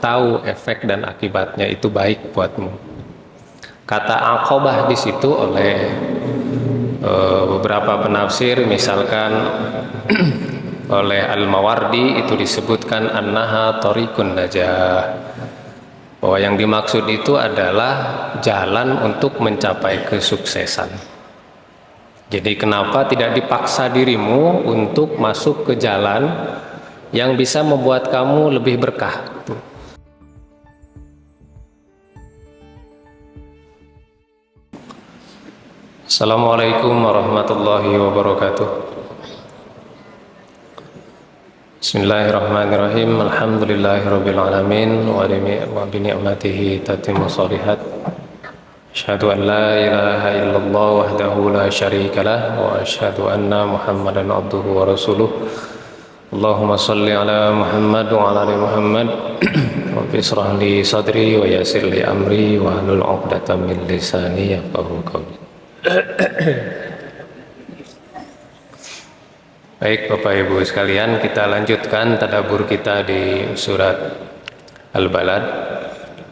tahu efek dan akibatnya itu baik buatmu. Kata aqobah di situ oleh beberapa penafsir, misalkan oleh Al-Mawardi itu disebutkan annaha thariqun najah, bahwa yang dimaksud itu adalah jalan untuk mencapai kesuksesan. Jadi kenapa tidak dipaksa dirimu untuk masuk ke jalan yang bisa membuat kamu lebih berkah? Assalamualaikum warahmatullahi wabarakatuh. Bismillahirrahmanirrahim. Alhamdulillahirabbil alamin wa bi ni'matihi tatimmu shalihat. Asyhadu an la ilaha illallah wahdahu la syarikalah wa asyhadu anna Muhammadan abduhu wa rasuluh. Allahumma shalli ala Muhammad wa ala ali Muhammad. Wa bishrah li sadri wa yassir li amri wa hlul 'uqdatam min lisani yafqahu qawli. Baik Bapak Ibu sekalian, kita lanjutkan tadabbur kita di surat Al-Balad.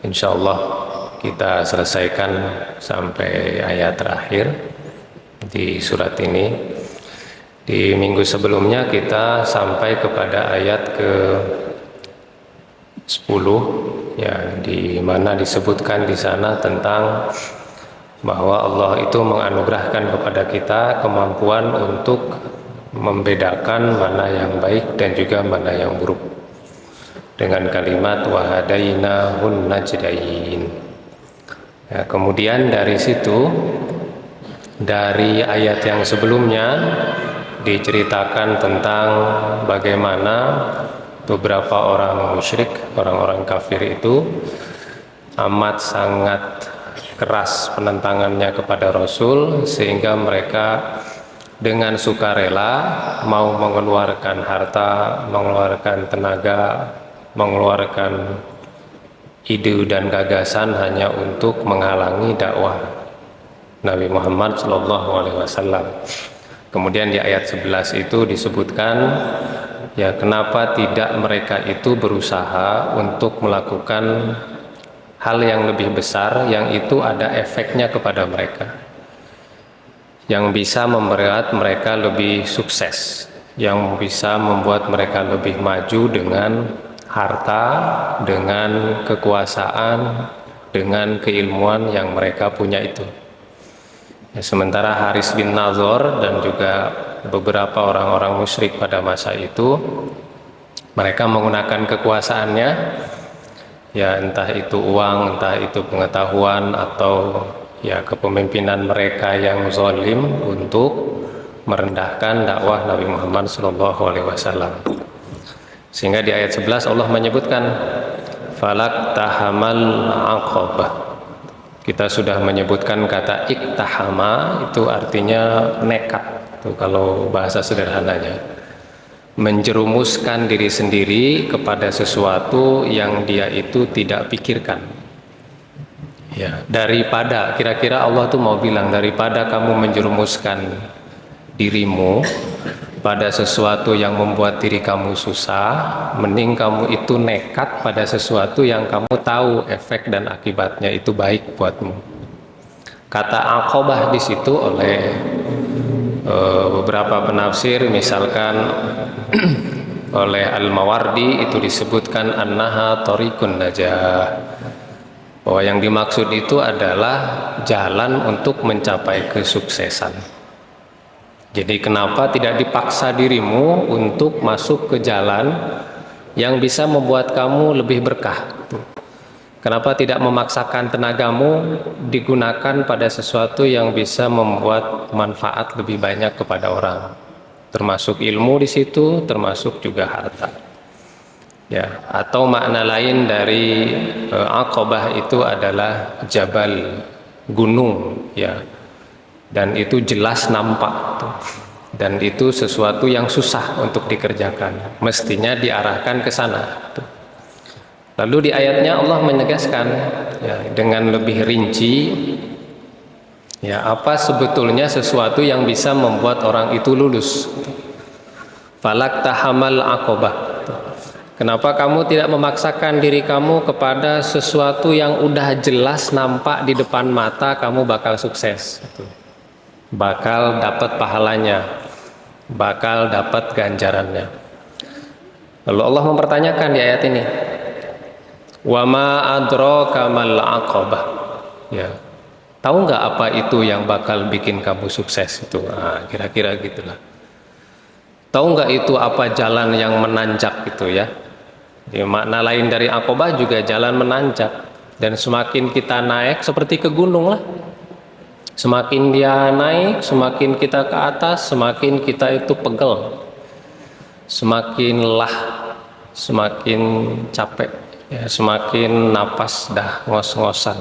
Insyaallah kita selesaikan sampai ayat terakhir di surat ini. Di minggu sebelumnya kita sampai kepada ayat ke-10 ya, di mana disebutkan di sana tentang bahwa Allah itu menganugerahkan kepada kita kemampuan untuk membedakan mana yang baik dan juga mana yang buruk dengan kalimat wahadainahun najdain. Ya, kemudian dari situ, dari ayat yang sebelumnya diceritakan tentang bagaimana beberapa orang musyrik, orang-orang kafir itu amat sangat keras penentangannya kepada Rasul, sehingga mereka dengan sukarela mau mengeluarkan harta, mengeluarkan tenaga, mengeluarkan ide dan gagasan hanya untuk menghalangi dakwah Nabi Muhammad SAW. Kemudian di ayat 11 itu disebutkan ya, kenapa tidak mereka itu berusaha untuk melakukan hal yang lebih besar, yang itu ada efeknya kepada mereka, yang bisa membuat mereka lebih sukses, yang bisa membuat mereka lebih maju dengan harta, dengan kekuasaan, dengan keilmuan yang mereka punya itu. Ya, sementara Haris bin Nazor dan juga beberapa orang-orang musyrik pada masa itu, mereka menggunakan kekuasaannya, ya entah itu uang, entah itu pengetahuan, atau ya kepemimpinan mereka yang zalim untuk merendahkan dakwah Nabi Muhammad SAW. Sehingga di ayat 11 Allah menyebutkan falak tahamal aqabah. Kita sudah menyebutkan kata iktahama, itu artinya nekat. Itu kalau bahasa sederhananya, menjerumuskan diri sendiri kepada sesuatu yang dia itu tidak pikirkan. Ya, daripada, kira-kira Allah tuh mau bilang, daripada kamu menjerumuskan dirimu pada sesuatu yang membuat diri kamu susah, mending kamu itu nekat pada sesuatu yang kamu tahu efek dan akibatnya itu baik buatmu. Kata aqobah di situ oleh beberapa penafsir, misalkan oleh Al-Mawardi itu disebutkan annaha thariqun najah, bahwa yang dimaksud itu adalah jalan untuk mencapai kesuksesan. Jadi kenapa tidak dipaksa dirimu untuk masuk ke jalan yang bisa membuat kamu lebih berkah? Kenapa tidak memaksakan tenagamu digunakan pada sesuatu yang bisa membuat manfaat lebih banyak kepada orang? Termasuk ilmu di situ, termasuk juga harta. Ya, atau makna lain dari aqobah itu adalah jabal, gunung, ya. Dan itu jelas nampak, dan itu sesuatu yang susah untuk dikerjakan, mestinya diarahkan ke sana. Lalu di ayatnya Allah menegaskan ya, dengan lebih rinci ya, apa sebetulnya sesuatu yang bisa membuat orang itu lulus. Falak tahamal aqobah, Kenapa kamu tidak memaksakan diri kamu kepada sesuatu yang udah jelas nampak di depan mata kamu bakal sukses, bakal dapat pahalanya, bakal dapat ganjarannya. Lalu Allah mempertanyakan di ayat ini, wa ma adraka mal aqabah, ya, tahu nggak apa itu yang bakal bikin kamu sukses itu? Nah, kira-kira gitulah. Tahu nggak itu apa jalan yang menanjak itu, ya? Jadi, makna lain dari aqabah juga jalan menanjak, dan semakin kita naik seperti ke gunung lah. Semakin dia naik, semakin kita ke atas, semakin kita itu pegel, semakin lelah, semakin capek, ya, semakin napas dah ngos-ngosan,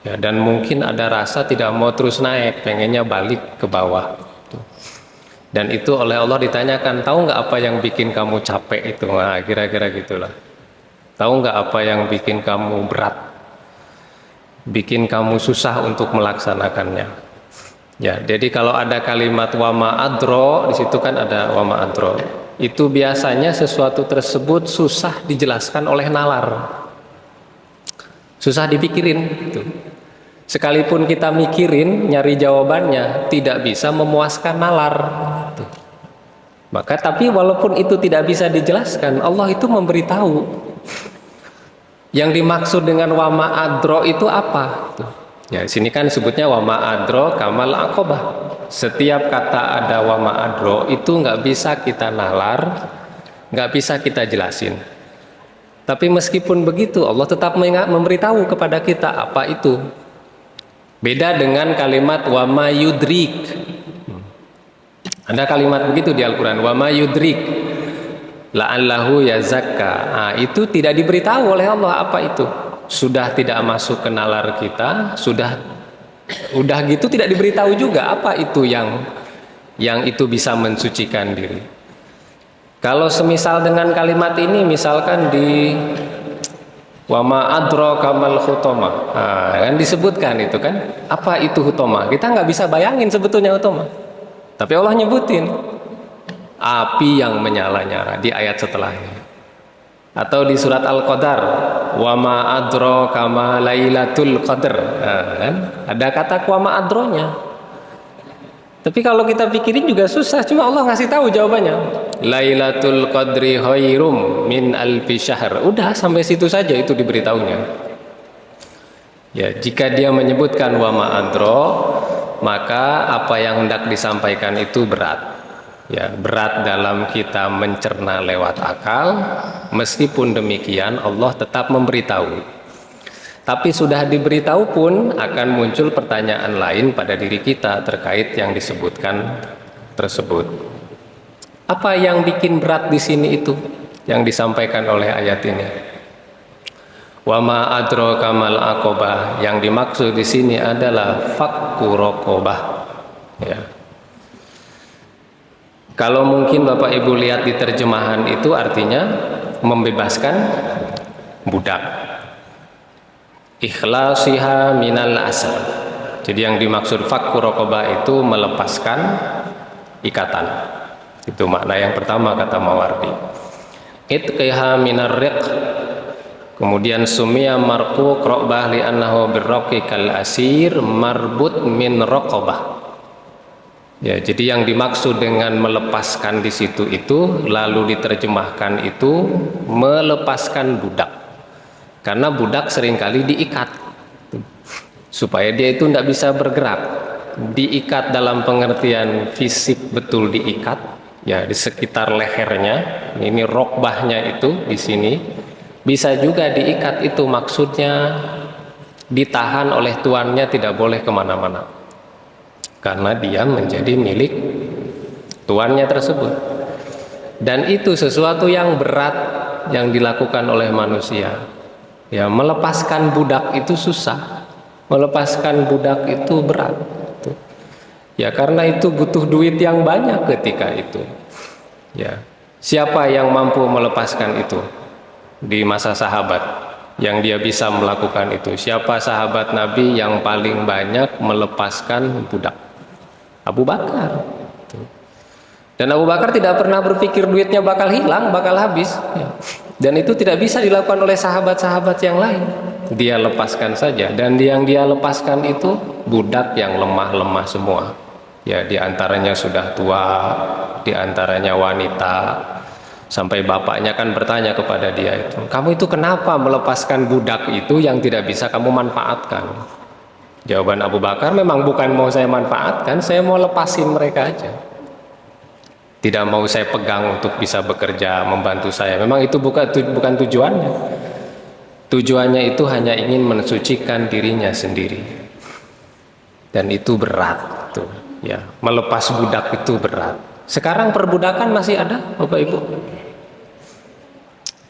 ya, dan mungkin ada rasa tidak mau terus naik, pengennya balik ke bawah. Dan itu oleh Allah ditanyakan, tahu nggak apa yang bikin kamu capek itu? Nah, kira-kira gitulah. Tahu nggak apa yang bikin kamu berat, bikin kamu susah untuk melaksanakannya? Ya, jadi kalau ada kalimat wama adro, di situ kan ada wama adro. Itu biasanya sesuatu tersebut susah dijelaskan oleh nalar, susah dipikirin. Gitu. Sekalipun kita mikirin, nyari jawabannya, tidak bisa memuaskan nalar. Gitu. Maka tapi walaupun itu tidak bisa dijelaskan, Allah itu memberitahu. Yang dimaksud dengan wama adro itu apa? Ya, di sini kan disebutnya wama adro kamal aqabah. Setiap kata ada wama adro itu nggak bisa kita nalar, nggak bisa kita jelasin. Tapi meskipun begitu, Allah tetap memberitahu kepada kita apa itu. Beda dengan kalimat wama yudrik. Ada kalimat begitu di Al-Quran, wama yudrik la'allahu yazakka. Nah, itu tidak diberitahu oleh Allah apa itu. Sudah tidak masuk ke nalar kita, udah gitu tidak diberitahu juga apa itu yang itu bisa mensucikan diri. Kalau semisal dengan kalimat ini, misalkan di wama adraka mal hutama, nah, kan disebutkan itu kan, apa itu hutama? Kita nggak bisa bayangin sebetulnya hutama, tapi Allah nyebutin api yang menyala-nyala di ayat setelahnya. Atau di surat Al-Qadar, wama adraka ma lailatul qadar, nah, kan ada kata wama adronya. Tapi kalau kita pikirin juga susah, cuma Allah ngasih tahu jawabannya, lailatul qadri khairum min alfi syahr. Udah sampai situ saja itu diberitahunya. Ya, jika dia menyebutkan wama adro, maka apa yang hendak disampaikan itu berat. Ya, berat dalam kita mencerna lewat akal. Meskipun demikian Allah tetap memberitahu. Tapi sudah diberitahu pun akan muncul pertanyaan lain pada diri kita terkait yang disebutkan tersebut. Apa yang bikin berat di sini itu yang disampaikan oleh ayat ini? Wa ma adraka mal aqabah, yang dimaksud di sini adalah fakku raqabah. Ya. Kalau mungkin Bapak Ibu lihat di terjemahan itu artinya membebaskan budak. Ikhlasiha minal asal. Jadi yang dimaksud fakku raqabah itu melepaskan ikatan. Itu makna yang pertama kata Mawardi. Itqiha minar riq. Kemudian sumia marquq raqabah li annahu birraqi kal asir marbut min raqabah. Ya, jadi yang dimaksud dengan melepaskan di situ itu lalu diterjemahkan itu melepaskan budak. Karena budak seringkali diikat supaya dia itu tidak bisa bergerak. Diikat dalam pengertian fisik, betul diikat, ya, di sekitar lehernya. Ini rokbahnya itu di sini. Bisa juga diikat itu maksudnya ditahan oleh tuannya, tidak boleh kemana-mana. Karena dia menjadi milik tuannya tersebut. Dan itu sesuatu yang berat yang dilakukan oleh manusia. Ya, melepaskan budak itu susah. Melepaskan budak itu berat. Ya, karena itu butuh duit yang banyak ketika itu. Ya, siapa yang mampu melepaskan itu di masa sahabat yang dia bisa melakukan itu? Siapa sahabat Nabi yang paling banyak melepaskan budak? Abu Bakar. Dan Abu Bakar tidak pernah berpikir duitnya bakal hilang, bakal habis. Ya. Dan itu tidak bisa dilakukan oleh sahabat-sahabat yang lain. Dia lepaskan saja. Dan yang dia lepaskan itu budak yang lemah-lemah semua. Ya, di antaranya sudah tua, di antaranya wanita. Sampai bapaknya kan bertanya kepada dia itu, kamu itu kenapa melepaskan budak itu yang tidak bisa kamu manfaatkan? Jawaban Abu Bakar, memang bukan mau saya manfaatkan, saya mau lepasin mereka aja. Tidak mau saya pegang untuk bisa bekerja, membantu saya. Memang itu bukan tujuannya. Tujuannya itu hanya ingin mensucikan dirinya sendiri. Dan itu berat. Tuh, ya. Melepas budak itu berat. Sekarang perbudakan masih ada, Bapak Ibu?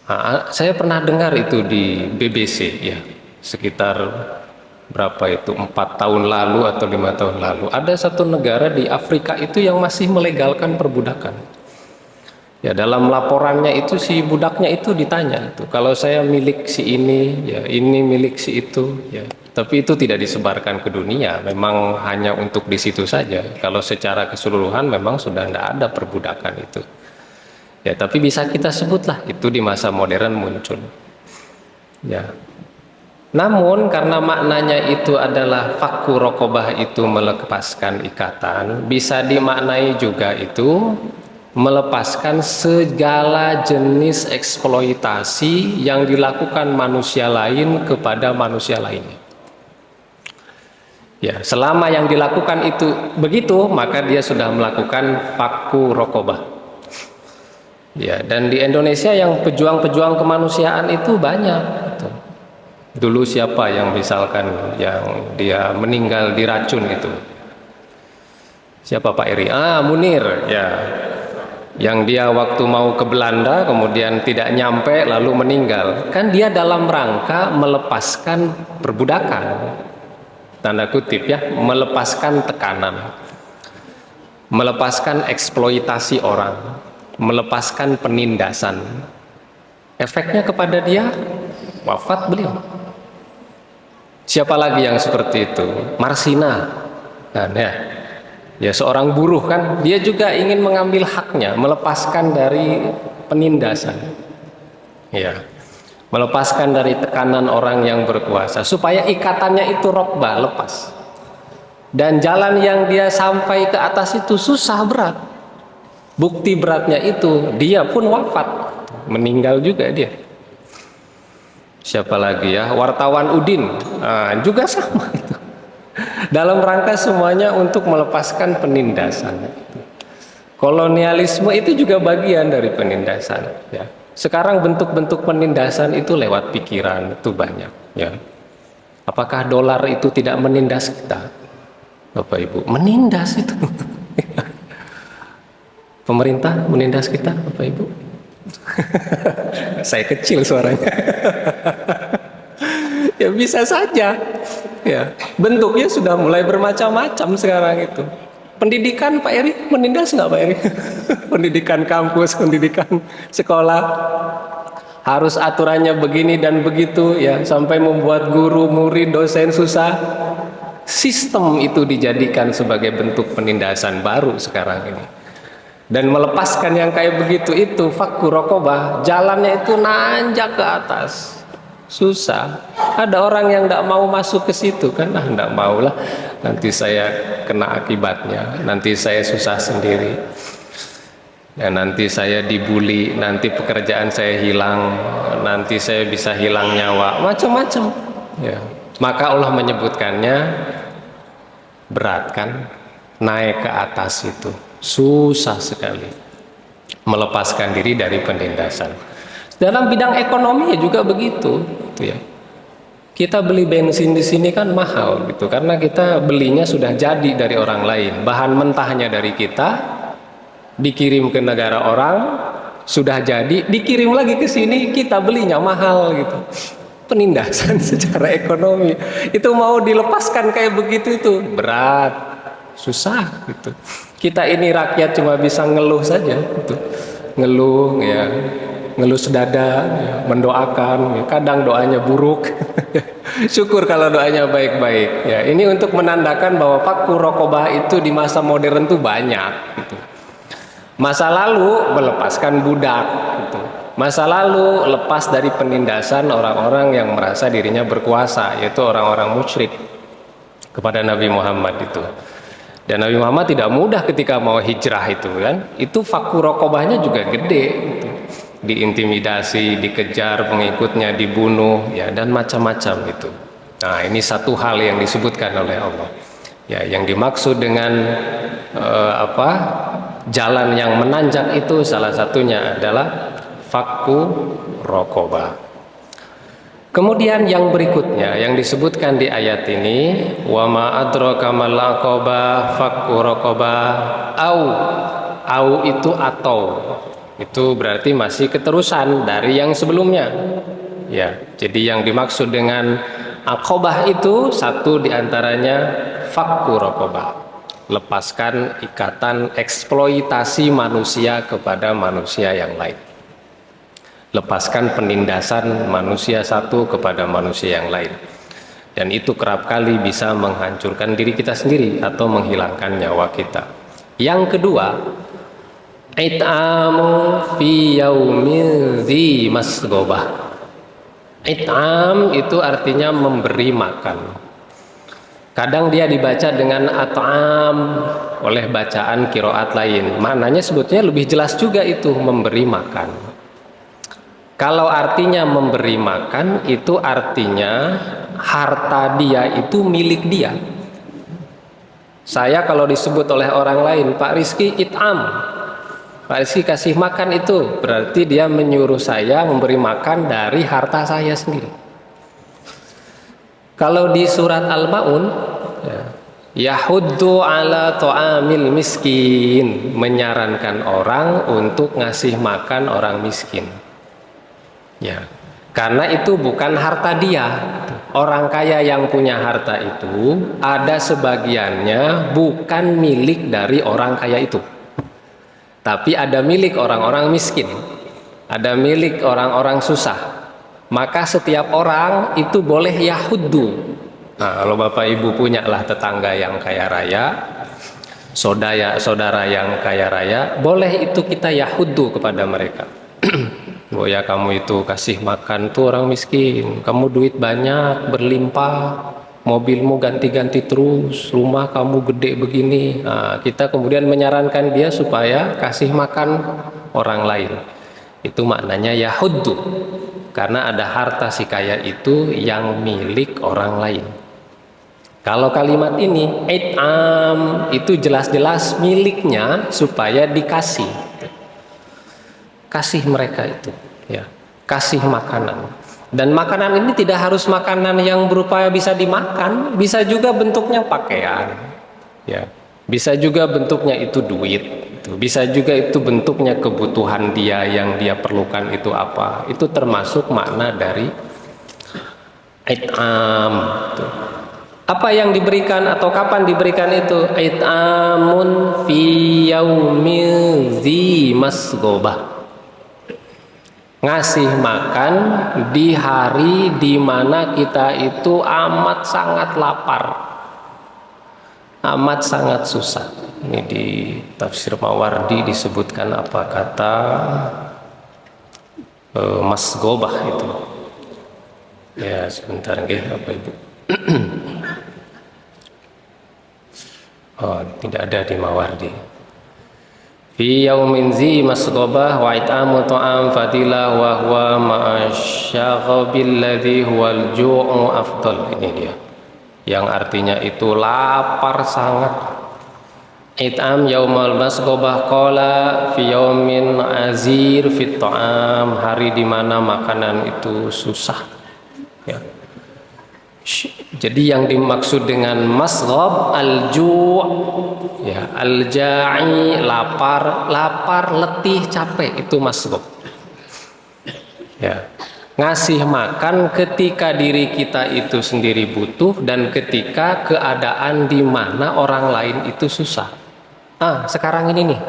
Nah, saya pernah dengar itu di BBC, ya, sekitar berapa itu, 4 tahun lalu atau 5 tahun lalu, ada satu negara di Afrika itu yang masih melegalkan perbudakan. Ya, dalam laporannya itu si budaknya itu ditanya itu, kalau saya milik si ini, ya ini milik si itu, ya. Tapi itu tidak disebarkan ke dunia, memang hanya untuk di situ saja. Kalau secara keseluruhan memang sudah tidak ada perbudakan itu. Ya, tapi bisa kita sebutlah itu di masa modern muncul. Ya. Namun karena maknanya itu adalah fakku rokobah, itu melepaskan ikatan, bisa dimaknai juga itu melepaskan segala jenis eksploitasi yang dilakukan manusia lain kepada manusia lainnya. Ya, selama yang dilakukan itu begitu, maka dia sudah melakukan fakku rokobah. Ya, dan di Indonesia yang pejuang-pejuang kemanusiaan itu banyak. Gitu. Dulu siapa yang misalkan yang dia meninggal diracun itu? Siapa Pak Eri? Munir, ya. Yang dia waktu mau ke Belanda kemudian tidak nyampe lalu meninggal. Kan dia dalam rangka melepaskan perbudakan. Tanda kutip ya, melepaskan tekanan. Melepaskan eksploitasi orang, melepaskan penindasan. Efeknya kepada dia wafat beliau. Siapa lagi yang seperti itu? Marsina, kan ya seorang buruh kan, dia juga ingin mengambil haknya, melepaskan dari penindasan, ya, melepaskan dari tekanan orang yang berkuasa, supaya ikatannya itu rokbah, lepas. Dan jalan yang dia sampai ke atas itu susah, berat. Bukti beratnya itu dia pun wafat, meninggal juga dia. Siapa lagi ya? Wartawan Udin, juga sama itu. Dalam rangka semuanya untuk melepaskan penindasan. Kolonialisme itu juga bagian dari penindasan. Ya. Sekarang bentuk-bentuk penindasan itu lewat pikiran itu banyak. Ya. Apakah dolar itu tidak menindas kita, Bapak Ibu? Menindas itu. Pemerintah menindas kita, Bapak Ibu. Saya kecil suaranya. Ya bisa saja. Ya, bentuknya sudah mulai bermacam-macam sekarang itu. Pendidikan Pak Eri menindas nggak Pak Eri? Pendidikan kampus, pendidikan sekolah harus aturannya begini dan begitu ya, sampai membuat guru, murid, dosen susah. Sistem itu dijadikan sebagai bentuk penindasan baru sekarang ini. Dan melepaskan yang kayak begitu itu fakku rokobah, jalannya itu nanjak ke atas, susah. Ada orang yang tidak mau masuk ke situ kan, tidak mau lah, nanti saya kena akibatnya, nanti saya susah sendiri, dan nanti saya dibully, nanti pekerjaan saya hilang, nanti saya bisa hilang nyawa, macam-macam. Ya. Maka Allah menyebutkannya berat kan, naik ke atas itu. Susah sekali melepaskan diri dari penindasan. Dalam bidang ekonomi juga begitu, ya. Kita beli bensin di sini kan mahal gitu, karena kita belinya sudah jadi dari orang lain. Bahan mentahnya dari kita, dikirim ke negara orang, sudah jadi, dikirim lagi ke sini, kita belinya mahal gitu. Penindasan secara ekonomi itu mau dilepaskan kayak begitu itu berat, susah gitu. Kita ini rakyat cuma bisa ngeluh saja gitu. Ngeluh ya, ngeluh sedada ya, mendoakan ya. Kadang doanya buruk. Syukur kalau doanya baik-baik ya. Ini untuk menandakan bahwa fakku rokobah itu di masa modern tuh banyak gitu. Masa lalu melepaskan budak gitu. Masa lalu lepas dari penindasan orang-orang yang merasa dirinya berkuasa, yaitu orang-orang musyrik kepada Nabi Muhammad itu. Dan Nabi Muhammad tidak mudah ketika mau hijrah itu kan. Itu fakku rokobahnya juga gede gitu. Diintimidasi, dikejar pengikutnya, dibunuh ya, dan macam-macam itu. Nah, ini satu hal yang disebutkan oleh Allah. Ya, yang dimaksud dengan jalan yang menanjak itu salah satunya adalah fakku rokobah. Kemudian yang berikutnya yang disebutkan di ayat ini, wa ma adraka mal aqabah fakku rokobah au itu atau. Itu berarti masih keterusan dari yang sebelumnya. Ya, jadi yang dimaksud dengan aqabah itu satu diantaranya fakku rokobah. Lepaskan ikatan eksploitasi manusia kepada manusia yang lain. Lepaskan penindasan manusia satu kepada manusia yang lain. Dan itu kerap kali bisa menghancurkan diri kita sendiri atau menghilangkan nyawa kita. Yang kedua, it'amu fi yaumil dzi masghobah. It'am itu artinya memberi makan. Kadang dia dibaca dengan at'am oleh bacaan qiraat lain. Maknanya sebetulnya lebih jelas juga itu memberi makan. Kalau artinya memberi makan itu artinya harta dia itu milik dia. Saya kalau disebut oleh orang lain, Pak Rizky it'am, Pak Rizky kasih makan, itu berarti dia menyuruh saya memberi makan dari harta saya sendiri. Kalau di surat Al-Maun, yahuddu ala ta'amil miskin, menyarankan orang untuk ngasih makan orang miskin. Ya, karena itu bukan harta dia. Orang kaya yang punya harta itu ada sebagiannya bukan milik dari orang kaya itu, tapi ada milik orang-orang miskin, ada milik orang-orang susah. Maka setiap orang itu boleh yahuddu. Nah, kalau bapak ibu punya lah tetangga yang kaya raya, saudara yang kaya raya, boleh itu kita yahuddu kepada mereka. Oh ya, kamu itu kasih makan tuh orang miskin, kamu duit banyak berlimpah, mobilmu ganti-ganti terus, rumah kamu gede begini. Nah, kita kemudian menyarankan dia supaya kasih makan orang lain. Itu maknanya yahuddu. Karena ada harta si kaya itu yang milik orang lain. Kalau kalimat ini it'am itu jelas-jelas miliknya supaya dikasih. Kasih mereka itu, ya. Kasih makanan. Dan makanan ini tidak harus makanan yang berupa bisa dimakan, bisa juga bentuknya pakaian. Ya. Bisa juga bentuknya itu duit. Bisa juga itu bentuknya kebutuhan dia yang dia perlukan itu apa. Itu termasuk makna dari it'am. Apa yang diberikan atau kapan diberikan itu? It'amun fi yaumil dzi masghobah. Ngasih makan di hari di mana kita itu amat sangat lapar, amat sangat susah. Ini di tafsir Mawardi disebutkan apa kata masghobah itu. Ya sebentar nggih Bapak Ibu. Oh, tidak ada di Mawardi. Fi yaumin zi masghobah wa it'amu ta'am fadilah wa huwa ma'asyaghabil ladzi huwal ju'u afdal. Ini dia. Yang artinya itu lapar sangat. It'am yaumal masghobah qala fi yaumin azir fit ta'am, hari di mana makanan itu susah. Ya. Jadi yang dimaksud dengan masghab al-ju', ya, al-ja'i, lapar, letih, capek, itu masghab. Ya. Ngasih makan ketika diri kita itu sendiri butuh dan ketika keadaan di mana orang lain itu susah. Sekarang ini nih.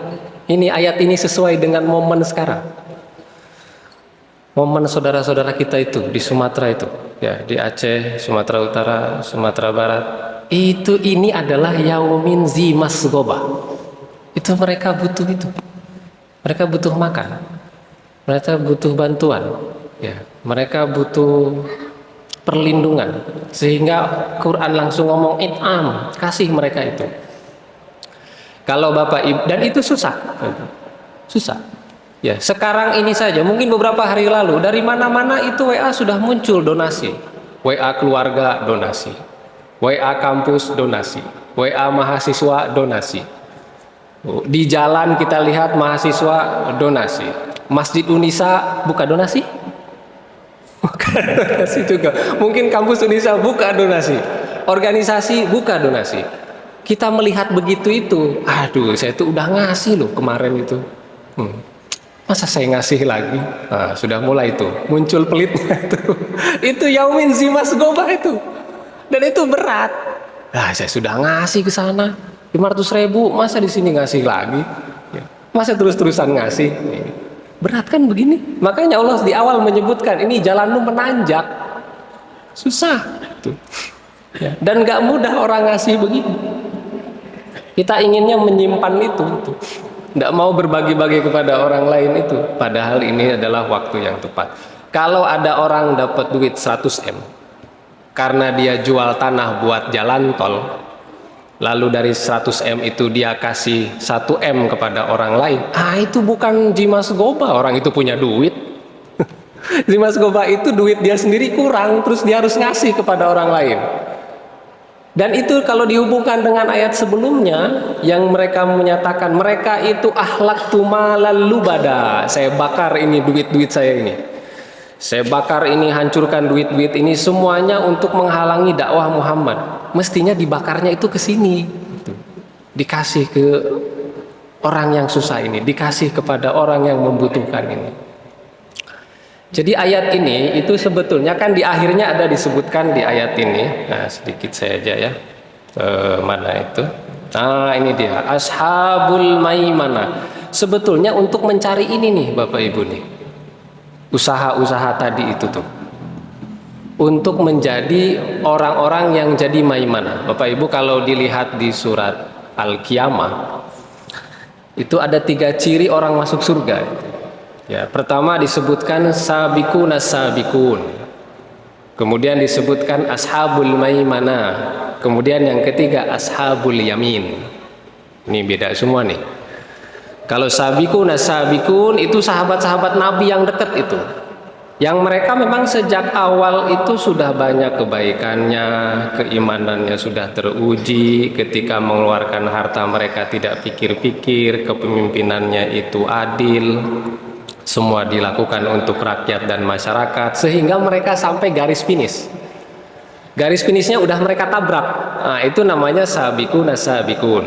Ini ayat ini sesuai dengan momen sekarang. Momen saudara-saudara kita itu di Sumatera itu, ya, di Aceh, Sumatera Utara, Sumatera Barat. Ini adalah yaumin zi masghobah. Itu mereka butuh itu. Mereka butuh makan, mereka butuh bantuan, ya, mereka butuh perlindungan. Sehingga Quran langsung ngomong it'am, kasih mereka itu. Kalau Bapak Ibu, dan itu susah, susah. Ya, sekarang ini saja, mungkin beberapa hari lalu dari mana-mana itu WA sudah muncul donasi, WA keluarga donasi, WA kampus donasi, WA mahasiswa donasi. Di jalan kita lihat mahasiswa donasi. Masjid Unisa buka donasi? Buka donasi juga. Mungkin kampus Unisa buka donasi. Organisasi buka donasi. Kita melihat begitu itu, aduh, saya tuh udah ngasih loh kemarin itu. Masa saya ngasih lagi? Nah, sudah mulai itu muncul pelitnya itu. Itu yaumin zimas gobah itu. Dan itu berat. Nah, saya sudah ngasih ke sana 500.000, masa di sini ngasih lagi? Masa terus-terusan ngasih? Berat kan begini? Makanya Allah di awal menyebutkan ini jalanmu menanjak, susah. Dan gak mudah orang ngasih begini. Kita inginnya menyimpan itu. Tidak mau berbagi-bagi kepada orang lain itu. Padahal ini adalah waktu yang tepat. Kalau ada orang dapat duit 100 M karena dia jual tanah buat jalan tol, lalu dari 100 M itu dia kasih 1 M kepada orang lain, itu bukan jimas goba, orang itu punya duit. Jimas goba itu duit dia sendiri kurang, terus dia harus ngasih kepada orang lain. Dan itu kalau dihubungkan dengan ayat sebelumnya yang mereka menyatakan mereka itu ahlak tumalal lubada, saya bakar ini duit-duit saya ini, saya bakar ini, hancurkan duit-duit ini semuanya untuk menghalangi dakwah Muhammad. Mestinya dibakarnya itu ke sini, dikasih ke orang yang susah ini, dikasih kepada orang yang membutuhkan ini. Jadi ayat ini itu sebetulnya kan di akhirnya ada disebutkan di ayat ini. Nah, sedikit saya aja ya. Mana itu? Nah, ini dia Ashabul Maimanah. Sebetulnya untuk mencari ini nih Bapak Ibu nih, usaha-usaha tadi itu tuh, untuk menjadi orang-orang yang jadi maimanah. Bapak Ibu kalau dilihat di surat Al-Qiyamah itu ada 3 ciri orang masuk surga. Ya, pertama disebutkan sabiqun as-sabiqun. Kemudian disebutkan ashabul maimanah. Kemudian yang ketiga ashabul yamin. Ini beda semua nih. Kalau sabiqun as-sabiqun itu sahabat-sahabat Nabi yang dekat itu. Yang mereka memang sejak awal itu sudah banyak kebaikannya, keimanannya sudah teruji, ketika mengeluarkan harta mereka tidak pikir-pikir, kepemimpinannya itu adil. Semua dilakukan untuk rakyat dan masyarakat, sehingga mereka sampai garis finish. Garis finishnya udah mereka tabrak. Nah, itu namanya sabiqun as-sabiqun.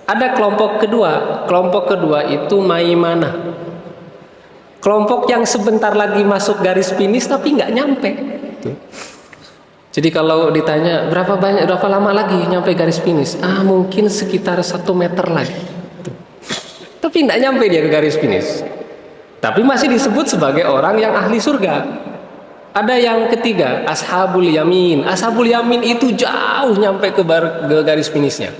Ada kelompok kedua itu maimanah. Kelompok yang sebentar lagi masuk garis finish tapi nggak nyampe. Jadi kalau ditanya berapa lama lagi nyampe garis finish? Mungkin sekitar 1 meter lagi. Tapi nggak nyampe dia ke garis finish. Tapi masih disebut sebagai orang yang ahli surga. Ada yang ketiga, ashabul yamin. Ashabul yamin itu jauh nyampe ke garis finishnya.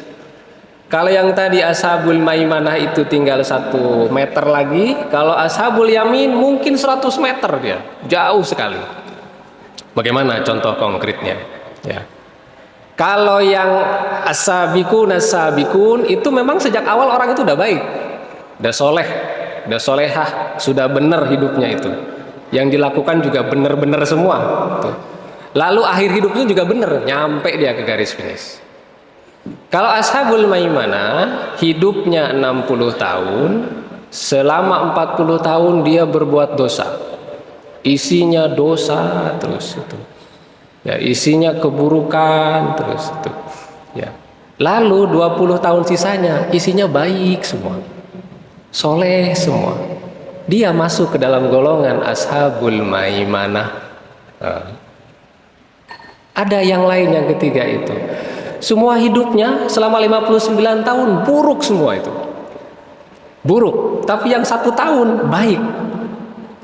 Kalau yang tadi ashabul maimanah itu tinggal 1 meter lagi. Kalau ashabul yamin mungkin 100 meter dia, jauh sekali. Bagaimana contoh konkretnya? Ya. Kalau yang as-sabiqun itu memang sejak awal orang itu udah baik, udah soleh, udah solehah, sudah benar hidupnya itu. Yang dilakukan juga benar-benar semua. Lalu akhir hidupnya juga benar, nyampe dia ke garis finish. Kalau ashabul maimanah hidupnya 60 tahun, selama 40 tahun dia berbuat dosa. Isinya dosa terus itu. Ya, isinya keburukan terus itu. Ya. Lalu 20 tahun sisanya isinya baik semua. Soleh semua, dia masuk ke dalam golongan ashabul maimanah. Ada yang lain yang ketiga itu, semua hidupnya selama 59 tahun buruk semua itu, buruk. Tapi yang 1 tahun baik.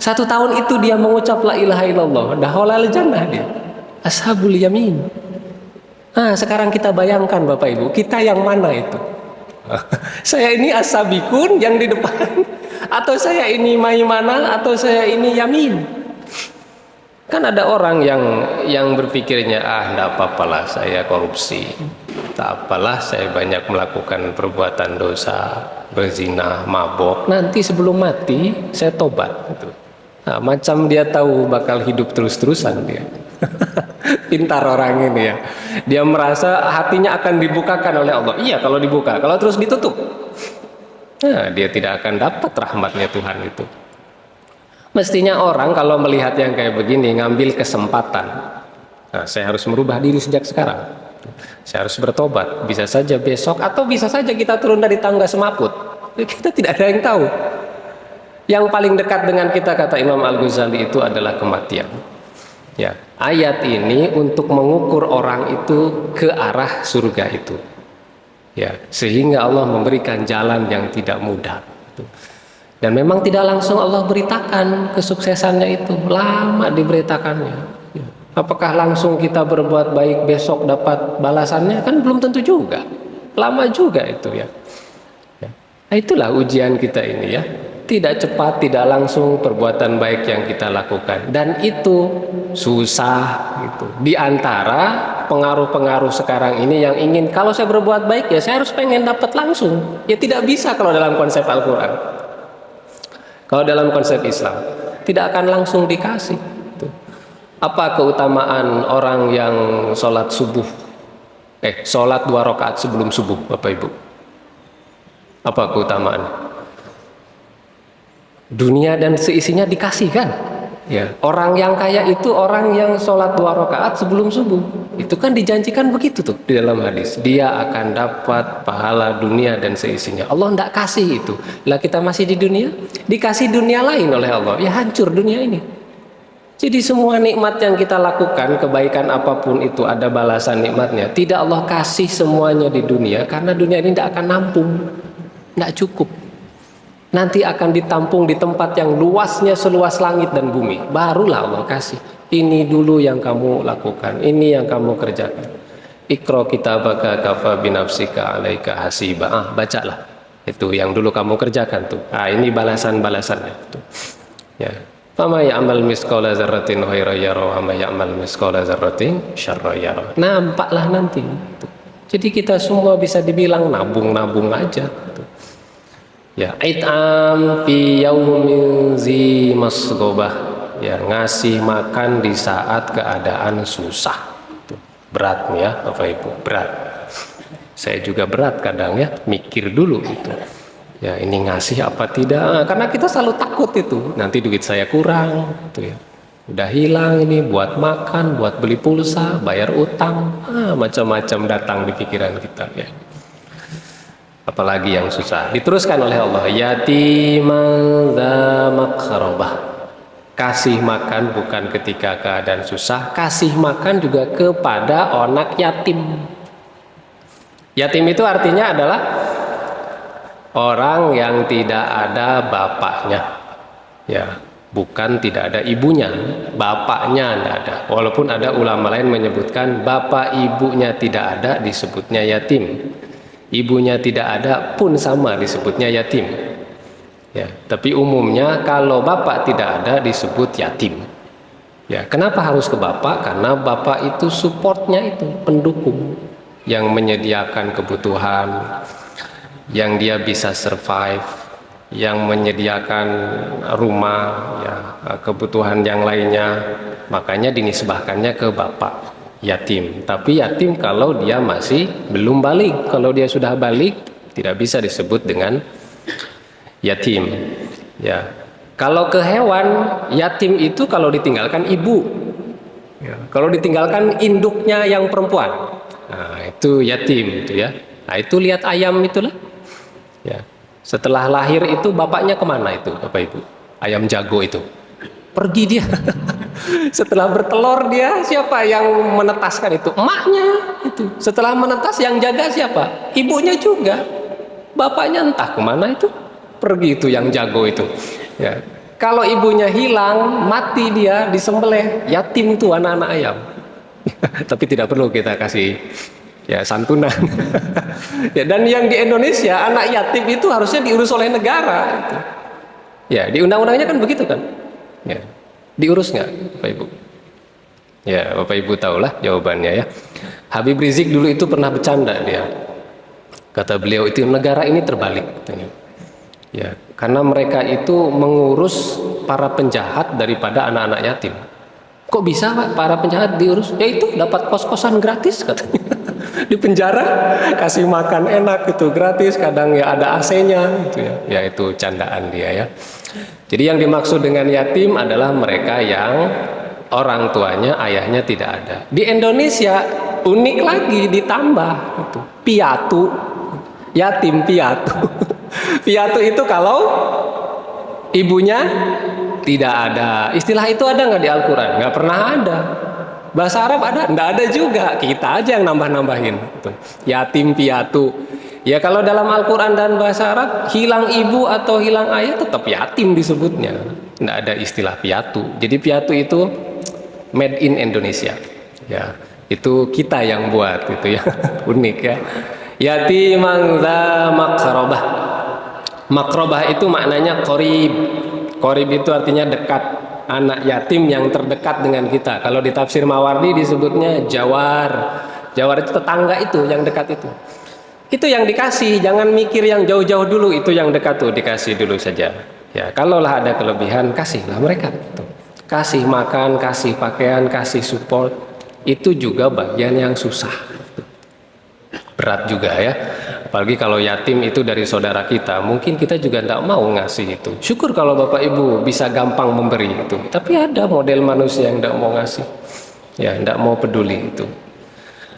1 tahun itu dia mengucap la ilaha illallah, dakhalal jannah dia, ashabul yamin. Sekarang kita bayangkan Bapak Ibu, kita yang mana itu? Saya ini as-sabiqun yang di depan, Atau saya ini Maimanah, atau saya ini Yamin. Kan ada orang yang berpikirnya, enggak apa-apalah saya korupsi, tak apalah saya banyak melakukan perbuatan dosa, berzina, mabok, nanti sebelum mati saya tobat. Nah, macam dia tahu bakal hidup terus-terusan dia. Pintar orang ini ya. Dia merasa hatinya akan dibukakan oleh Allah. Iya kalau dibuka, kalau terus ditutup, nah, dia tidak akan dapat rahmatnya Tuhan itu. Mestinya orang kalau melihat yang kayak begini ngambil kesempatan. Nah, saya harus merubah diri sejak sekarang. Saya harus bertobat. Bisa saja besok atau bisa saja kita turun dari tangga semaput. Kita tidak ada yang tahu. Yang paling dekat dengan kita, kata Imam Al-Ghazali, itu adalah kematian. Ya, ayat ini untuk mengukur orang itu ke arah surga itu. Ya, sehingga Allah memberikan jalan yang tidak mudah. Dan memang tidak langsung Allah beritakan kesuksesannya itu, lama diberitakannya. Apakah langsung kita berbuat baik besok dapat balasannya? Kan belum tentu juga, lama juga itu ya. Nah, itulah ujian kita ini ya. Tidak cepat, tidak langsung perbuatan baik yang kita lakukan, dan itu susah gitu. Di antara pengaruh-pengaruh sekarang ini yang ingin kalau saya berbuat baik ya saya harus pengen dapat langsung. Ya tidak bisa kalau dalam konsep Al-Quran. Kalau dalam konsep Islam tidak akan langsung dikasih. Apa keutamaan orang yang sholat subuh? Sholat 2 rakaat sebelum subuh, Bapak Ibu? Apa keutamaan? Dunia dan seisinya dikasih kan? Ya. Orang yang kaya itu orang yang sholat 2 rakaat sebelum subuh. Itu kan dijanjikan begitu tuh di dalam hadis. Dia akan dapat pahala dunia dan seisinya. Allah tidak kasih itu. Lah kita masih di dunia, dikasih dunia lain oleh Allah. Ya hancur dunia ini. Jadi semua nikmat yang kita lakukan, kebaikan apapun itu ada balasan nikmatnya. Tidak Allah kasih semuanya di dunia karena dunia ini tidak akan nampung. Tidak cukup. Nanti akan ditampung di tempat yang luasnya seluas langit dan bumi. Barulah Allah kasih. Ini dulu yang kamu lakukan, ini yang kamu kerjakan. Iqra kitabaka kafa binafsika alaika hasiba. Bacalah. Itu yang dulu kamu kerjakan tuh. Ini balasan-balasannya tuh. Ya. Fama ya'mal misqala dzarratin khairan yara wa ma ya'mal misqala dzarratin syarran yara. Nampaklah nanti. Tuh. Jadi kita semua bisa dibilang nabung-nabung aja tuh. Ya, it'am fi yaumin zi masghobah. Ya, ngasih makan di saat keadaan susah. Tuh, berat nih ya Bapak Ibu, berat. Saya juga berat kadang ya, mikir dulu itu. Ya, ini ngasih apa tidak? Karena kita selalu takut itu. Nanti duit saya kurang, tuh ya. Udah hilang ini buat makan, buat beli pulsa, bayar utang, macam-macam datang di pikiran kita ya. Apalagi yang susah. Diteruskan oleh Allah, yatiman dza maqrabah. Kasih makan bukan ketika keadaan susah, kasih makan juga kepada anak yatim. Yatim itu artinya adalah orang yang tidak ada bapaknya. Ya, bukan tidak ada ibunya, bapaknya tidak ada. Walaupun ada ulama lain menyebutkan bapak ibunya tidak ada disebutnya yatim. Ibunya tidak ada pun sama disebutnya yatim. Ya, tapi umumnya kalau bapak tidak ada disebut yatim. Ya, kenapa harus ke bapak? Karena bapak itu supportnya itu pendukung yang menyediakan kebutuhan, yang dia bisa survive, yang menyediakan rumah, ya, kebutuhan yang lainnya. Makanya dinisbahkannya ke bapak. Yatim, tapi yatim kalau dia masih belum balik. Kalau dia sudah balik tidak bisa disebut dengan yatim. Ya, kalau ke hewan yatim itu kalau ditinggalkan ibu, ya, kalau ditinggalkan induknya yang perempuan, nah itu yatim itu ya. Nah itu lihat ayam itulah. Ya, setelah lahir itu bapaknya kemana itu Bapak Ibu? Ayam jago itu pergi dia. Setelah bertelur dia siapa yang menetaskan itu? Emaknya itu. Setelah menetas yang jaga siapa? Ibunya juga. Bapaknya entah kemana itu. Pergi itu yang jago itu. Ya. Kalau ibunya hilang, mati dia disembelih. Yatim itu anak-anak ayam. Tapi tidak perlu kita kasih ya santunan. Ya, dan yang di Indonesia anak yatim itu harusnya diurus oleh negara. Itu. Ya, di undang-undangnya kan begitu kan? Ya. Diurus nggak, Bapak Ibu? Ya, Bapak Ibu tahulah jawabannya ya. Habib Rizik dulu itu pernah bercanda dia. Kata beliau itu negara ini terbalik katanya. Ya, karena mereka itu mengurus para penjahat daripada anak-anak yatim. Kok bisa Pak para penjahat diurus? Ya itu dapat kos-kosan gratis katanya. Di penjara kasih makan enak itu gratis, kadang ya ada AC-nya gitu ya. Ya itu candaan dia ya. Jadi yang dimaksud dengan yatim adalah mereka yang orang tuanya, ayahnya tidak ada. Di Indonesia unik lagi ditambah itu piatu, yatim piatu. Piatu itu kalau ibunya tidak ada. Istilah itu ada nggak di Al-Quran? Nggak pernah ada. Bahasa Arab ada? Nggak ada juga. Kita aja yang nambah-nambahin. Yatim piatu. Ya kalau dalam Al-Quran dan bahasa Arab, hilang ibu atau hilang ayah tetap yatim disebutnya. Nggak ada istilah piatu. Jadi piatu itu made in Indonesia. Ya, itu kita yang buat gitu ya. Unik ya. Yatiman dza makrobah. Makrobah itu maknanya qorib. Qorib itu artinya dekat. Anak yatim yang terdekat dengan kita. Kalau di tafsir Mawardi disebutnya jawar. Jawar itu tetangga itu yang dekat itu. Itu yang dikasih, jangan mikir yang jauh-jauh dulu, itu yang dekat tuh dikasih dulu saja. Ya, kalaulah ada kelebihan kasihlah mereka. Tuh. Kasih makan, kasih pakaian, kasih support. Itu juga bagian yang susah. Berat juga ya. Apalagi kalau yatim itu dari saudara kita, mungkin kita juga tidak mau ngasih itu. Syukur kalau Bapak Ibu bisa gampang memberi itu. Tapi ada model manusia yang tidak mau ngasih. Ya, tidak mau peduli itu.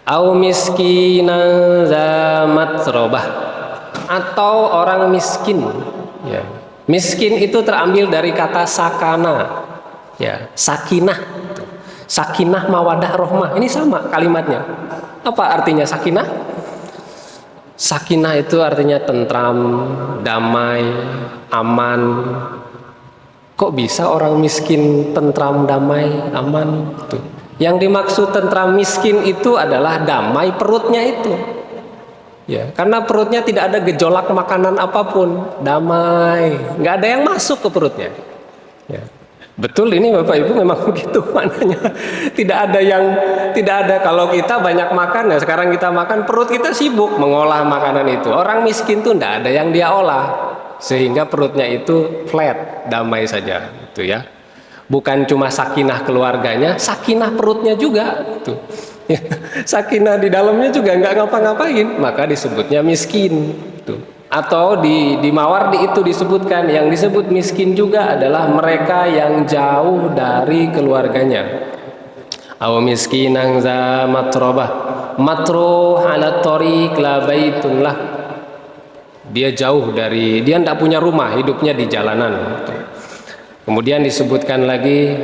Au miskinan za matrobah, atau orang miskin ya. Miskin itu terambil dari kata sakana ya, sakinah. Sakinah mawadah rohmah, ini sama kalimatnya. Apa artinya sakinah? Sakinah itu artinya tentram, damai, aman. Kok bisa orang miskin tentram, damai, aman tuh. Yang dimaksud tentram miskin itu adalah damai perutnya itu. Ya, karena perutnya tidak ada gejolak makanan apapun, damai, nggak ada yang masuk ke perutnya. Ya. Betul ini Bapak Ibu memang begitu maknanya. Tidak ada kalau kita banyak makan ya sekarang kita makan perut kita sibuk mengolah makanan itu. Orang miskin tuh tidak ada yang dia olah sehingga perutnya itu flat, damai saja, itu ya. Bukan cuma sakinah keluarganya, sakinah perutnya juga tuh. Ya, sakinah di dalamnya juga nggak ngapa-ngapain, maka disebutnya miskin tuh. Atau di Mawardi itu disebutkan yang disebut miskin juga adalah mereka yang jauh dari keluarganya. Aw miskinan za matrobah, matruh ala tariq la baitun lah. Dia jauh dari, dia tidak punya rumah, hidupnya di jalanan tuh. Kemudian disebutkan lagi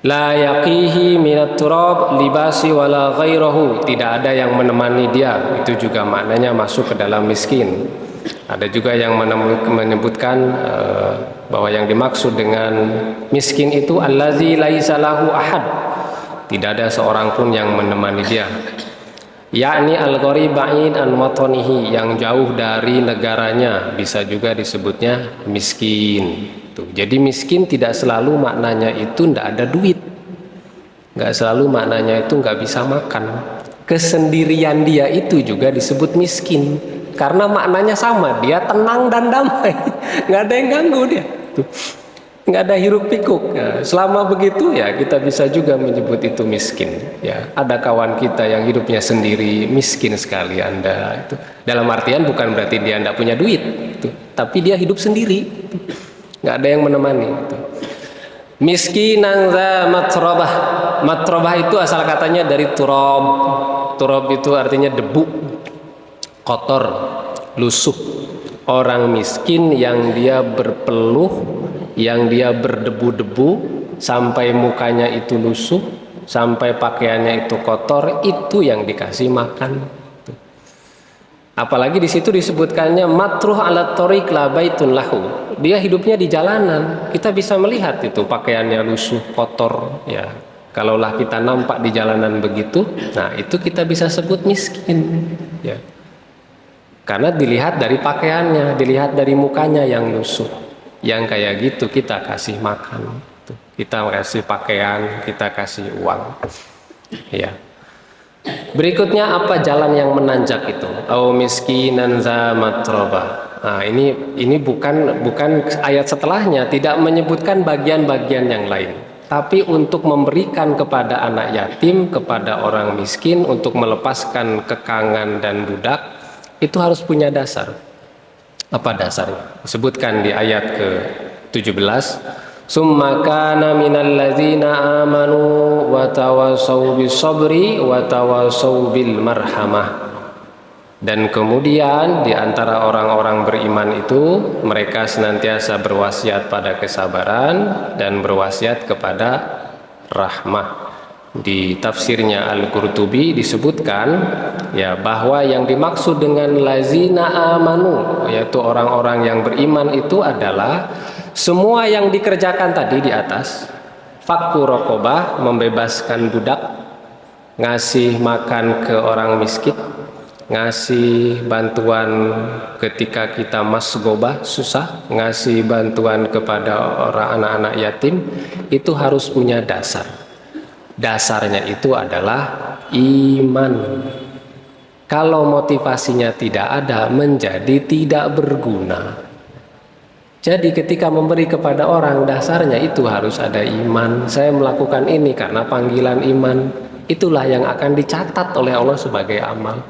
la yaqihi minat turab libasi wala ghairahu, tidak ada yang menemani dia, itu juga maknanya masuk ke dalam miskin. Ada juga yang menyebutkan bahwa yang dimaksud dengan miskin itu allazi laisa lahu ahad, tidak ada seorang pun yang menemani dia. Yakni al-gharib ba'id an watanihi, yang jauh dari negaranya, bisa juga disebutnya miskin. Tuh. Jadi miskin tidak selalu maknanya itu tidak ada duit, nggak selalu maknanya itu nggak bisa makan. Kesendirian dia itu juga disebut miskin karena maknanya sama, dia tenang dan damai, nggak ada yang ganggu dia. Tuh. Nggak ada hiruk pikuk. Ya, selama begitu ya kita bisa juga menyebut itu miskin. Ya, ada kawan kita yang hidupnya sendiri, miskin sekali Anda. Itu dalam artian bukan berarti dia tidak punya duit, itu, tapi dia hidup sendiri, itu. Nggak ada yang menemani. Itu. Miskinan za matrobah. Matrobah itu asal katanya dari turab. Turab itu artinya debu, kotor, lusuh. Orang miskin yang dia berpeluh, yang dia berdebu-debu sampai mukanya itu lusuh, sampai pakaiannya itu kotor, itu yang dikasih makan. Apalagi di situ disebutkannya matruh ala tariq la baitun lahu. Dia hidupnya di jalanan. Kita bisa melihat itu pakaiannya lusuh, kotor, ya. Kalaulah kita nampak di jalanan begitu, nah itu kita bisa sebut miskin, ya. Karena dilihat dari pakaiannya, dilihat dari mukanya yang lusuh. Yang kayak gitu kita kasih makan, kita kasih pakaian, kita kasih uang. Ya. Berikutnya apa jalan yang menanjak itu? Au miskinan za matroba. Nah, ini bukan ayat setelahnya, tidak menyebutkan bagian-bagian yang lain. Tapi untuk memberikan kepada anak yatim, kepada orang miskin, untuk melepaskan kekangan dan budak, itu harus punya dasar. Apa dasarnya? Disebutkan di ayat ke-17. Summa kana minal ladzina amanu wa tawassaw bis sabri wa tawassaw bil marhamah. Dan kemudian di antara orang-orang beriman itu mereka senantiasa berwasiat pada kesabaran dan berwasiat kepada rahmah. Di tafsirnya Al-Qurtubi disebutkan ya bahwa yang dimaksud dengan lazina amanu yaitu orang-orang yang beriman itu adalah semua yang dikerjakan tadi di atas. Fakku rokobah, membebaskan budak, ngasih makan ke orang miskin, ngasih bantuan ketika kita masgobah susah, ngasih bantuan kepada orang anak-anak yatim, itu harus punya dasar. Dasarnya itu adalah iman. Kalau motivasinya tidak ada, menjadi tidak berguna. Jadi ketika memberi kepada orang, dasarnya itu harus ada iman. Saya melakukan ini karena panggilan iman. Itulah yang akan dicatat oleh Allah sebagai amal.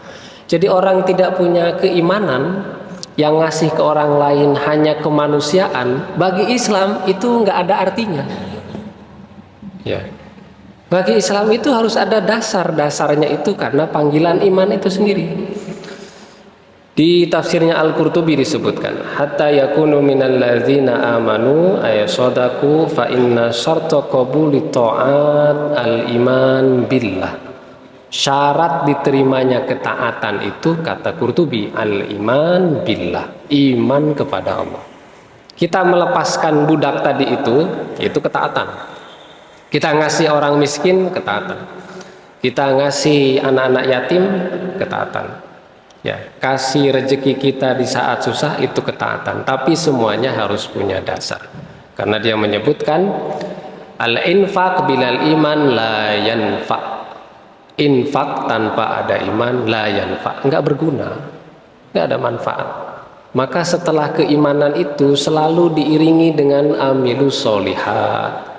Jadi orang tidak punya keimanan, yang ngasih ke orang lain hanya kemanusiaan, bagi Islam itu nggak ada artinya. Ya. Bagi Islam itu harus ada dasar-dasarnya itu karena panggilan iman itu sendiri. Di tafsirnya Al-Qurtubi disebutkan, hatta yakunu minal ladzina amanu ayasadaku fa inna syarta qabuli ta'at al-iman billah. Syarat diterimanya ketaatan itu kata Qurtubi al-iman billah, iman kepada Allah. Kita melepaskan budak tadi itu ketaatan. Kita ngasih orang miskin, ketaatan. Kita ngasih anak-anak yatim, ketaatan. Ya, kasih rezeki kita di saat susah itu ketaatan. Tapi semuanya harus punya dasar. Karena dia menyebutkan al-infaq bilal iman la yanfa. Infak tanpa ada iman la yanfa, enggak berguna, enggak ada manfaat. Maka setelah keimanan itu selalu diiringi dengan amilus solihat.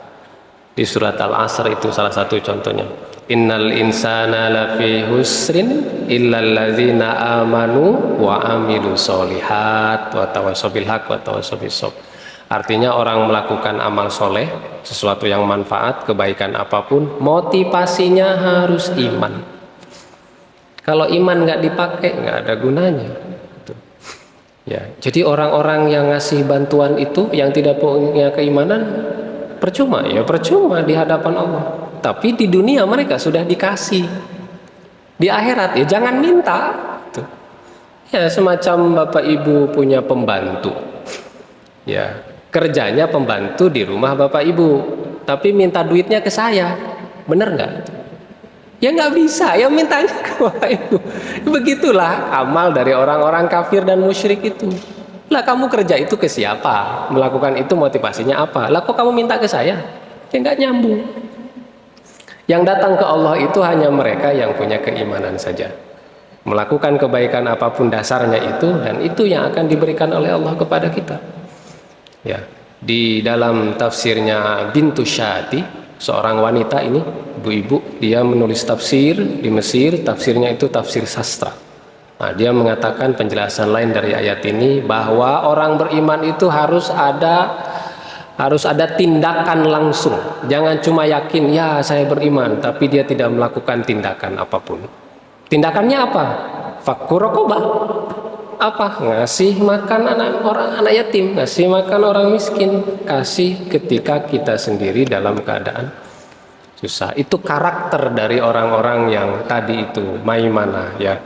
Di surat Al-Asr itu salah satu contohnya. Innal insana lafi husrin illal ladzina amanu wa amilus solihat wa tawassaw bil haq wa tawassaw bis sabr. Artinya orang melakukan amal soleh, sesuatu yang manfaat, kebaikan apapun, motivasinya harus iman. Kalau iman nggak dipakai, nggak ada gunanya. Ya, jadi orang-orang yang ngasih bantuan itu, yang tidak punya keimanan, percuma di hadapan Allah. Tapi di dunia mereka sudah dikasih. Di akhirat ya jangan minta. Ya semacam bapak ibu punya pembantu. Ya. Kerjanya pembantu di rumah bapak ibu, tapi minta duitnya ke saya, bener nggak? Ya nggak bisa, ya mintanya ke bapak ibu. Begitulah amal dari orang-orang kafir dan musyrik itu. Lah kamu kerja itu ke siapa? Melakukan itu motivasinya apa? Lah kok kamu minta ke saya? Ya nggak nyambung. Yang datang ke Allah itu hanya mereka yang punya keimanan saja. Melakukan kebaikan apapun dasarnya itu, dan itu yang akan diberikan oleh Allah kepada kita. Ya, di dalam tafsirnya Bintu Syati, seorang wanita ini, ibu-ibu, dia menulis tafsir di Mesir, tafsirnya itu tafsir sastra. Nah, dia mengatakan penjelasan lain dari ayat ini bahwa orang beriman itu harus ada tindakan langsung. Jangan cuma yakin, ya saya beriman, tapi dia tidak melakukan tindakan apapun. Tindakannya apa? Fakku rokobah. Apa? Ngasih makan anak yatim, ngasih makan orang miskin, kasih ketika kita sendiri dalam keadaan susah. Itu karakter dari orang-orang yang tadi itu, maimanah ya.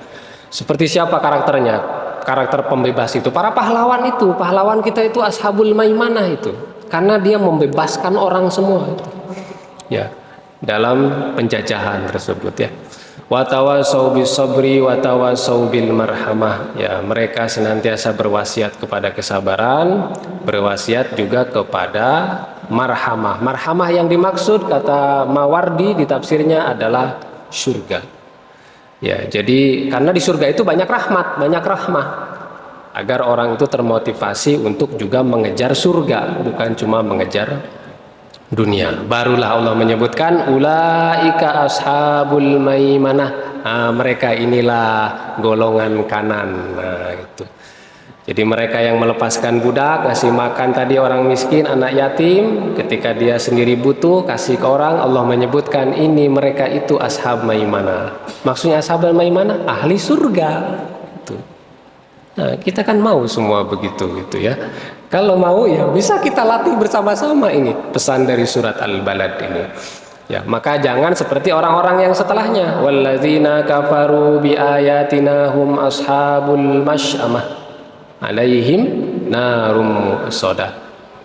Seperti siapa karakternya? Karakter pembebas itu, para pahlawan itu, pahlawan kita itu ashabul maimanah itu. Karena dia membebaskan orang semua itu. Ya. dalam penjajahan tersebut ya. Wa tawasau bis sabri wa tawasau bil marhamah, ya mereka senantiasa berwasiat kepada kesabaran, berwasiat juga kepada marhamah. Marhamah yang dimaksud kata Mawardi di tafsirnya adalah surga. Ya, jadi karena di surga itu banyak rahmat, banyak rahmah, agar orang itu termotivasi untuk juga mengejar surga, bukan cuma mengejar dunia. Barulah Allah menyebutkan ulaika ashabul maimanah. Nah, mereka inilah golongan kanan. Nah, itu. Jadi mereka yang melepaskan budak, ngasih makan tadi orang miskin, anak yatim, ketika dia sendiri butuh kasih ke orang, Allah menyebutkan ini mereka itu ashab maimanah. Maksudnya ashabul maimanah ahli surga. Itu. Nah, kita kan mau semua begitu gitu ya. Kalau mau ya bisa kita latih bersama-sama ini pesan dari surat Al-Balad ini. Ya, maka jangan seperti orang-orang yang setelahnya. Walladzina kafaru biayatina hum ashabul masy'amah alaihim narum mu'sadah.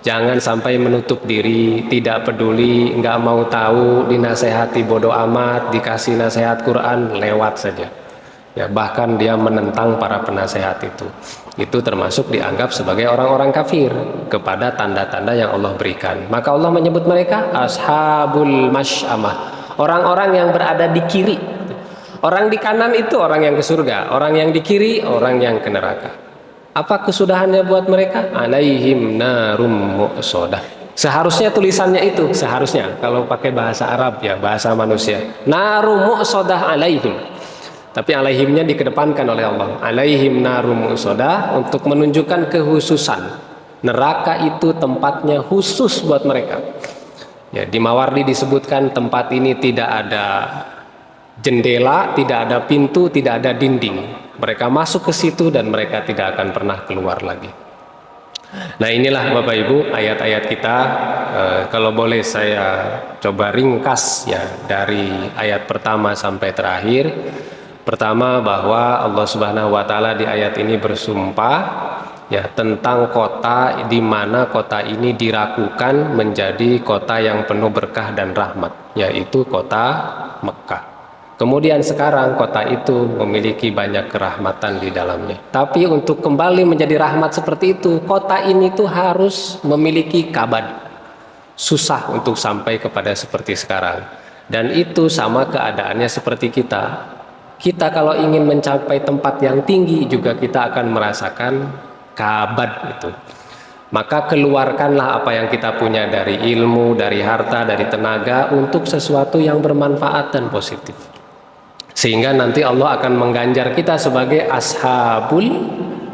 Jangan sampai menutup diri, tidak peduli, nggak mau tahu, dinasehati bodoh amat, dikasih nasihat Quran lewat saja. Ya, bahkan dia menentang para penasehat itu. Itu termasuk dianggap sebagai orang-orang kafir kepada tanda-tanda yang Allah berikan. Maka Allah menyebut mereka ashabul masy'amah, orang-orang yang berada di kiri. Orang di kanan itu orang yang ke surga, orang yang di kiri orang yang ke neraka. Apa kesudahannya buat mereka? Alaihim narum mu'sadah. Seharusnya tulisannya itu, seharusnya kalau pakai bahasa Arab ya, bahasa manusia. Narum mu'sadah alaihim. Tapi alaihimnya dikedepankan oleh Allah. Alaihim narum mu'sadah untuk menunjukkan kekhususan. Neraka itu tempatnya khusus buat mereka. Ya, di Mawardi disebutkan tempat ini tidak ada jendela, tidak ada pintu, tidak ada dinding. Mereka masuk ke situ dan mereka tidak akan pernah keluar lagi. Nah, inilah Bapak Ibu ayat-ayat kita. Kalau boleh saya coba ringkas ya dari ayat pertama sampai terakhir. Pertama, bahwa Allah Subhanahu wa taala di ayat ini bersumpah ya tentang kota di mana kota ini dirakukan menjadi kota yang penuh berkah dan rahmat, yaitu kota Mekah. Kemudian sekarang kota itu memiliki banyak kerahmatan di dalamnya. Tapi untuk kembali menjadi rahmat seperti itu, kota ini tuh harus memiliki kabad. Susah untuk sampai kepada seperti sekarang. Dan itu sama keadaannya seperti kita. Kita kalau ingin mencapai tempat yang tinggi juga kita akan merasakan kabad itu. Maka keluarkanlah apa yang kita punya dari ilmu, dari harta, dari tenaga untuk sesuatu yang bermanfaat dan positif. Sehingga nanti Allah akan mengganjar kita sebagai ashabul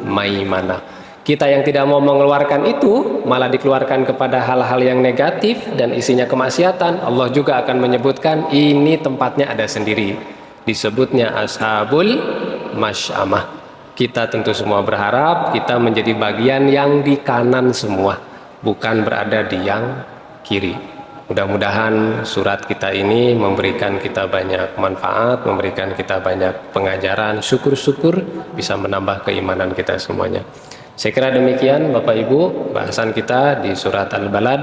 maimanah. Kita yang tidak mau mengeluarkan itu malah dikeluarkan kepada hal-hal yang negatif dan isinya kemaksiatan. Allah juga akan menyebutkan ini tempatnya ada sendiri. Disebutnya ashabul masy'amah. Kita tentu semua berharap kita menjadi bagian yang di kanan semua, bukan berada di yang kiri. Mudah-mudahan surat kita ini memberikan kita banyak manfaat, memberikan kita banyak pengajaran. Syukur-syukur bisa menambah keimanan kita semuanya. Saya kira demikian Bapak Ibu bahasan kita di surat Al-Balad.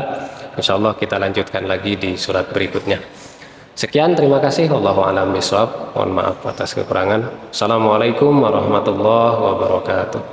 InsyaAllah kita lanjutkan lagi di surat berikutnya. Sekian, terima kasih. Wallahu a'lam bishawab. Mohon maaf atas kekurangan. Assalamualaikum warahmatullahi wabarakatuh.